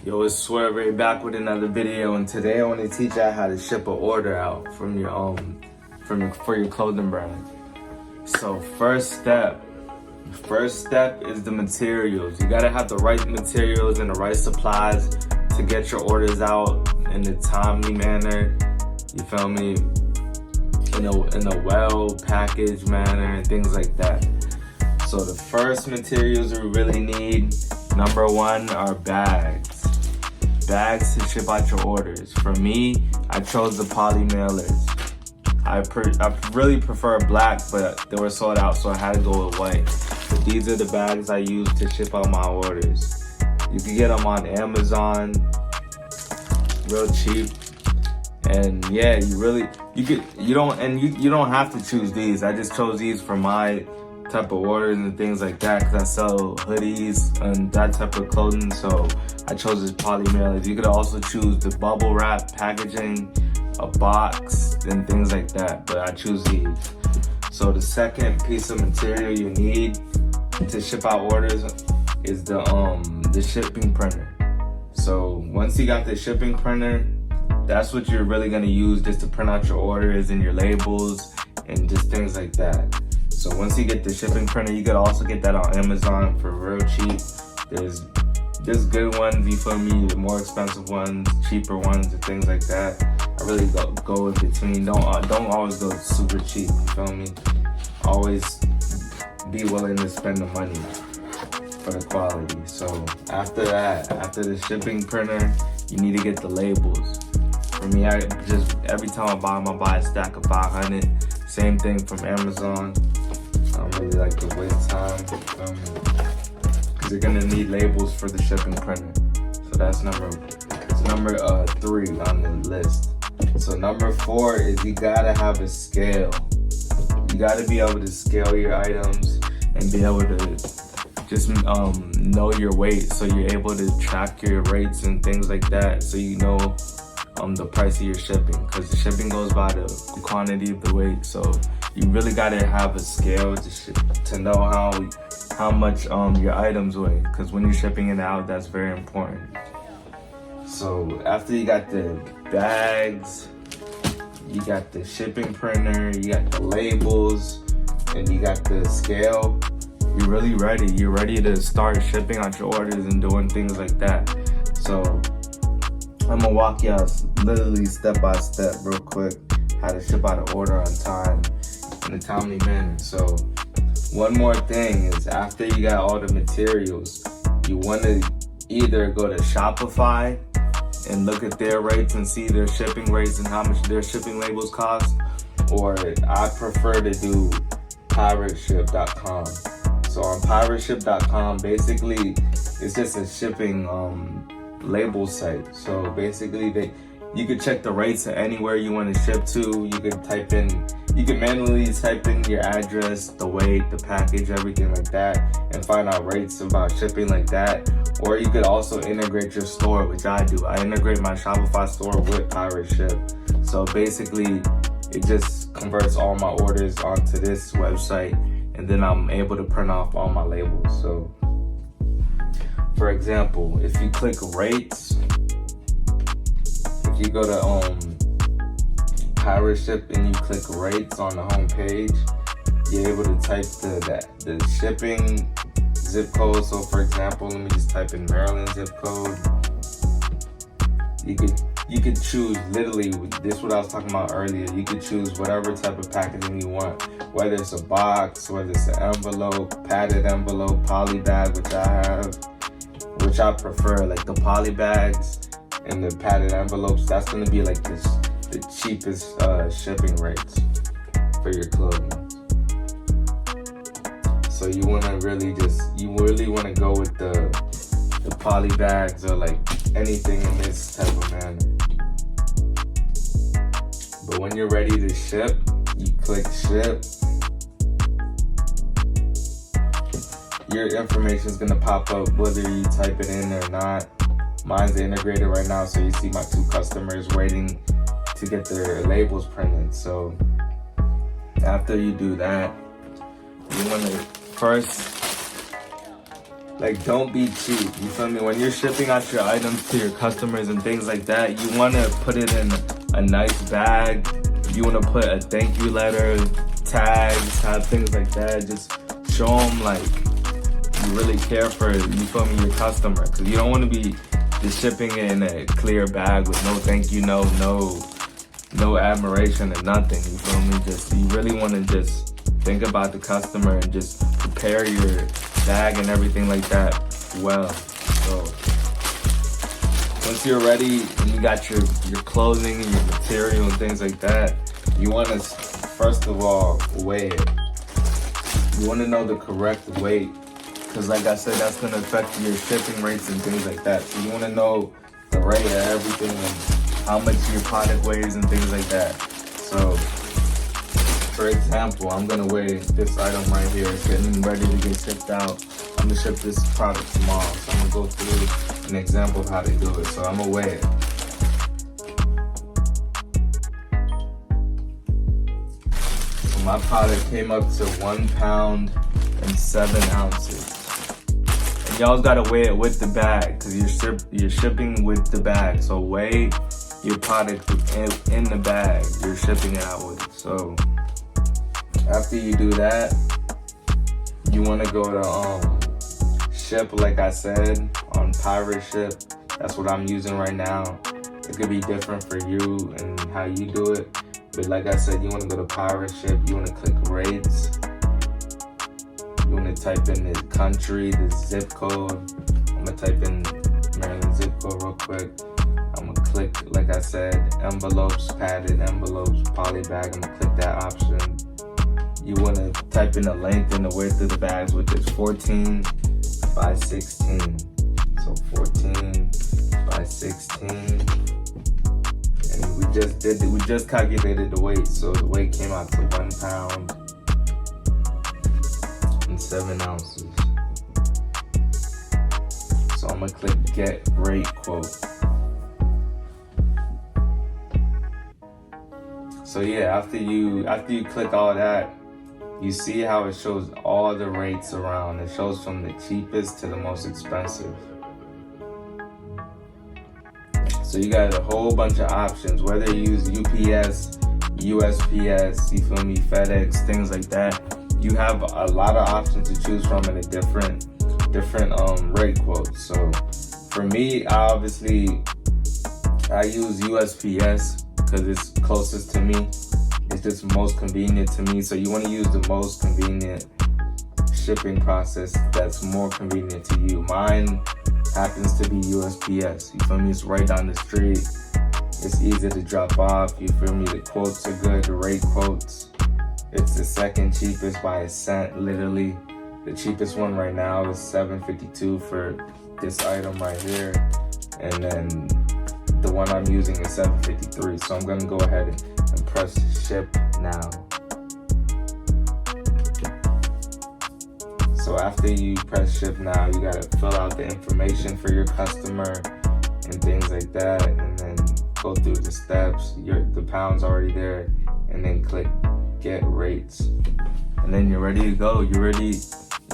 Yo, it's Swervé back with another video, and today I want to teach you how to ship an order out from your for your clothing brand. So first step is the materials. You gotta have the right materials and the right supplies to get your orders out in a timely manner. You feel me? In a well packaged manner and things like that. So the first materials we really need, number one, are bags. Bags to ship out your orders. For me, I chose the poly mailers. I really prefer black, but they were sold out, so I had to go with white. But these are the bags I use to ship out my orders. You can get them on Amazon, real cheap. And yeah, you don't have to choose these. I just chose these for my type of orders and things like that because I sell hoodies and that type of clothing, so I chose this poly mailers. You could also choose the bubble wrap packaging, a box, and things like that, but I choose these. So the second piece of material you need to ship out orders is the shipping printer. So once you got the shipping printer, that's what you're really gonna use just to print out your orders and your labels and just things like that. So once you get the shipping printer, you could also get that on Amazon for real cheap. There's good ones, you feel me, the more expensive ones, cheaper ones, and things like that. I really go in between. Don't always go super cheap, you feel me? Always be willing to spend the money for the quality. So after that, after the shipping printer, you need to get the labels. For me, every time I buy a stack of 500. Same thing from Amazon. I don't really like to waste time because you're gonna need labels for the shipping printer. So that's number 3 on the list. So number 4 is you gotta have a scale. You gotta be able to scale your items and be able to just know your weight, so you're able to track your rates and things like that, so you know the price of your shipping, because the shipping goes by the quantity of the weight. So you really gotta have a scale to know how much your items weigh, because when you're shipping it out, that's very important. So after you got the bags, you got the shipping printer, you got the labels, and you got the scale, you're really ready. You're ready to start shipping out your orders and doing things like that. So I'm gonna walk y'all literally step by step real quick how to ship out an order on time in a timely manner. So one more thing is, after you got all the materials, you want to either go to Shopify and look at their rates and see their shipping rates and how much their shipping labels cost, or I prefer to do pirateship.com. So on pirateship.com, basically it's just a shipping label site. So basically you could check the rates of anywhere you want to ship to. You could manually type in your address, the weight, the package, everything like that, and find out rates about shipping like that. Or you could also integrate your store, which I do. I integrate my Shopify store with Pirate Ship. So basically it just converts all my orders onto this website, and then I'm able to print off all my labels. So for example, if you click rates, if you go to Pirate Ship and you click rates on the home page, you're able to type the shipping zip code. So for example, let me just type in Maryland zip code. You could choose, literally, this is what I was talking about earlier. You could choose whatever type of packaging you want, whether it's a box, whether it's an envelope, padded envelope, poly bag, which I prefer. Like the poly bags and the padded envelopes, that's gonna be like the cheapest shipping rates for your clothing. So you really wanna go with the poly bags, or like anything in this type of manner. But when you're ready to ship, you click ship. Your information is gonna pop up whether you type it in or not. Mine's integrated right now, so you see my 2 customers waiting to get their labels printed. So after you do that, you wanna first Like, don't be cheap. You feel me? When you're shipping out your items to your customers and things like that, you want to put it in a nice bag. You want to put a thank you letter, tags, have things like that. Just show them like you really care for, you feel me, your customer. Because you don't want to be just shipping it in a clear bag with no thank you, no admiration and nothing. You feel me? Just, you really want to just think about the customer and just prepare your bag and everything like that well. So once you're ready and you got your clothing and your material and things like that, you want to first of all weigh it. You want to know the correct weight, because like I said, that's going to affect your shipping rates and things like that. So you want to know the rate of everything and how much your product weighs and things like that. So for example, I'm gonna weigh this item right here. It's getting ready to get shipped out. I'm gonna ship this product tomorrow. So I'm gonna go through an example of how to do it. So I'm gonna weigh it. So my product came up to 1 pound and 7 ounces. And y'all gotta weigh it with the bag, because you're shipping with the bag. So weigh your product in the bag you're shipping it out with. So after you do that, you want to go to ship, like I said, on pirate ship. That's what I'm using right now. It could be different for you and how you do it, but like I said, you want to go to pirate ship. You want to click rates. You want to type in the country, the zip code. I'm gonna type in Maryland zip code real quick. I'm gonna click, like I said, envelopes, padded envelopes, poly bag. I'm gonna click that option. You want to type in the length and the width of the bags, which is 14 by 16. So 14 by 16. And we just calculated the weight. So the weight came out to 1 pound and 7 ounces. So I'm gonna click get rate quote. So yeah, after you click all that, you see how it shows all the rates around. It shows from the cheapest to the most expensive. So you got a whole bunch of options, whether you use UPS, USPS, you feel me, FedEx, things like that. You have a lot of options to choose from in a different rate quotes. So for me, I use USPS because it's closest to me. It's just most convenient to me. So you want to use the most convenient shipping process that's more convenient to you. Mine happens to be USPS. You feel me? It's right down the street. It's easy to drop off. You feel me? The quotes are good. The rate quotes. It's the second cheapest by a cent, literally. The cheapest one right now is $7.52 for this item right here. And then the one I'm using is $7.53. So I'm gonna go ahead and press ship now. So after you press ship now, you gotta fill out the information for your customer and things like that, and then go through the steps. The pound's already there, and then click get rates, and then you're ready to go. You're ready.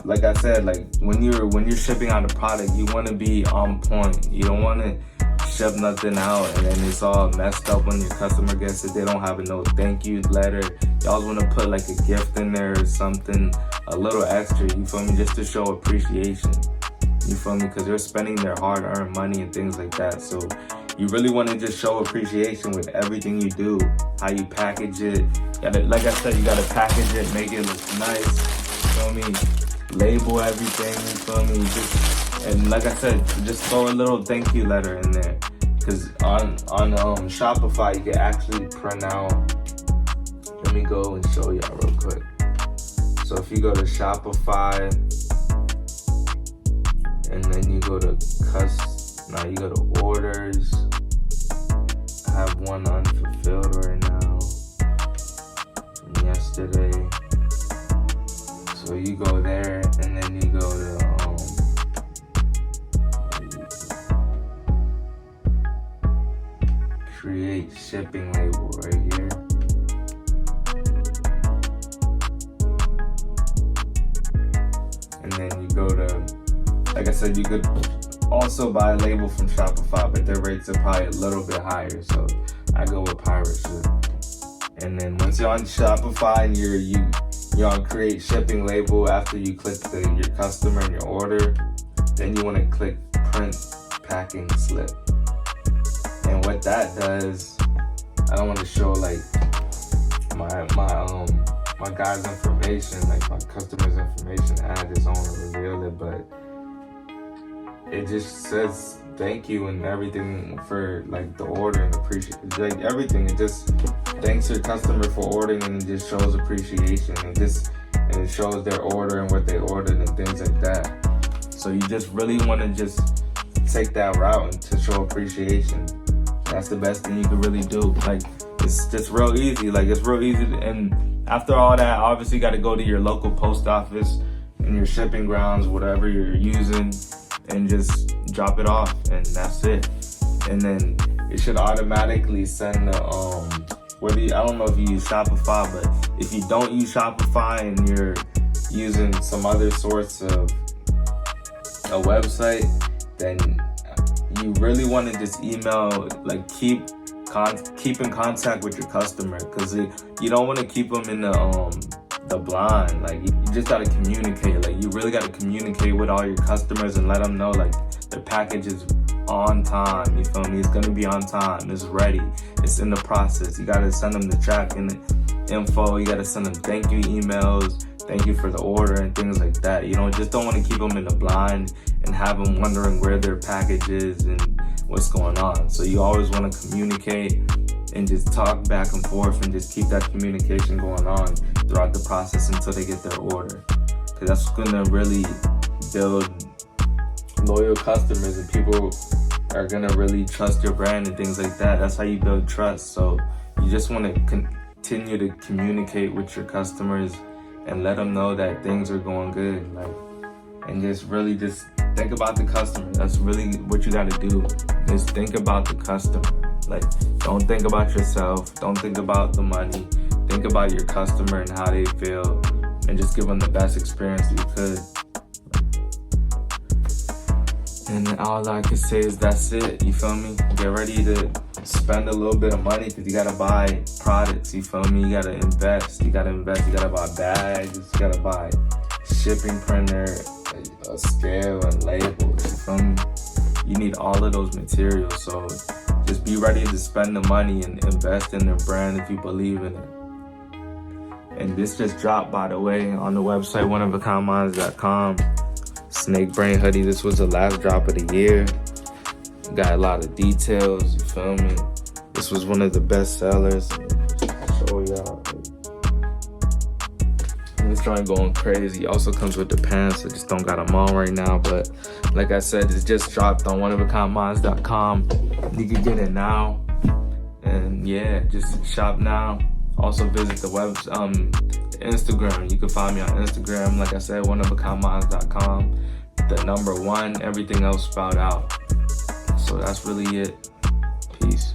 Like I said, like when you're shipping out a product, you want to be on point. You don't want to ship nothing out and then it's all messed up when your customer gets it. They don't have a no thank you letter. Y'all want to put like a gift in there or something, a little extra, you feel me, just to show appreciation. You feel me? Because they're spending their hard-earned money and things like that. So you really want to just show appreciation with everything you do, how you package it. Like I said, you gotta package it, make it look nice. You feel me? Label everything. You feel me? And like I said, just throw a little thank you letter in there. Because on Shopify, you can actually print out. Let me go and show y'all real quick. So if you go to Shopify, and then you go to you go to orders. I have one unfulfilled right now from yesterday. So you go there, and then you go to create shipping label right here. And then you go to like I said, you could also buy a label from Shopify, but their rates are probably a little bit higher. So I go with pirate ship. And then once you're on Shopify and you're on create shipping label, after you click your customer and your order, then you want to click print packing slip. And what that does, I don't want to show like my guy's information, like my customer's information. I just don't want to reveal it, but it just says thank you and everything for like the order and appreciate, like everything. It just thanks your customer for ordering, and it just shows appreciation, and it shows their order and what they ordered and things like that. So you just really want to just take that route to show appreciation. That's the best thing you can really do. Like, it's just real easy. Like, it's real easy. And after all that, obviously you got to go to your local post office and your shipping grounds, whatever you're using, and just drop it off, and that's it. And then it should automatically send the I don't know if you use Shopify, but if you don't use Shopify and you're using some other sorts of a website, then you really want to just email, like keep in contact with your customer, because you don't want to keep them in the blind. Like, you just got to communicate. Like, you really got to communicate with all your customers and let them know like their package is on time. You feel me? It's gonna be on time. It's ready. It's in the process. You gotta send them the tracking info. You gotta send them thank you emails, thank you for the order, and things like that. You know, just don't want to keep them in the blind and have them wondering where their package is and what's going on. So you always want to communicate and just talk back and forth and just keep that communication going on throughout the process until they get their order, because that's gonna really build loyal customers, and people are gonna really trust your brand and things like that. That's how you build trust. So you just want to continue to communicate with your customers and let them know that things are going good, like, and just really just think about the customer. That's really what you got to do, is think about the customer. Like, don't think about yourself, don't think about the money, think about your customer and how they feel, and just give them the best experience you could. And all I can say is that's it, you feel me? Get ready to spend a little bit of money, because you gotta buy products, you feel me? You gotta invest, you gotta buy bags, you gotta buy shipping printer, a scale, and labels, you feel me? You need all of those materials, so just be ready to spend the money and invest in their brand if you believe in it. And this just dropped, by the way, on the website, oneofakindminds.com. Snake Brain hoodie. This was the last drop of the year. Got a lot of details, you feel me? This was one of the best sellers. I'll show y'all. And this joint going crazy. Also comes with the pants. I just don't got them on right now, but like I said, it's just dropped on oneofakindminds.com. You can get it now. And yeah, just shop now. Also visit the Instagram. You can find me on Instagram. Like I said, oneofakindminds.com. The number 1, everything else spelled out. So that's really it. Peace.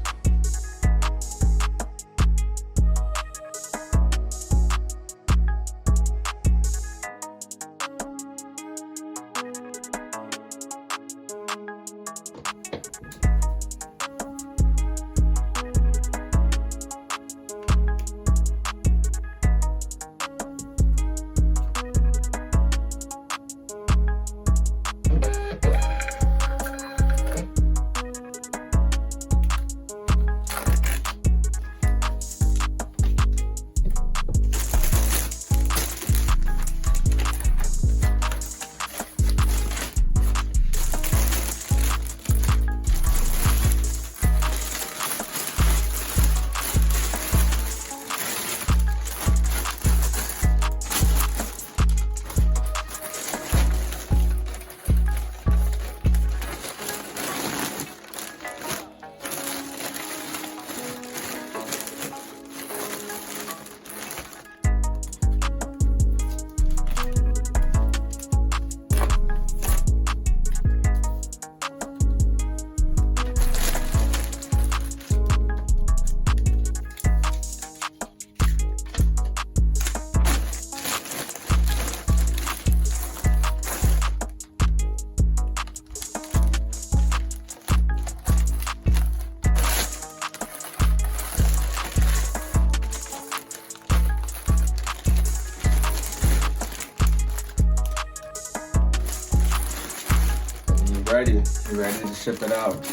ready. You ready to ship it out.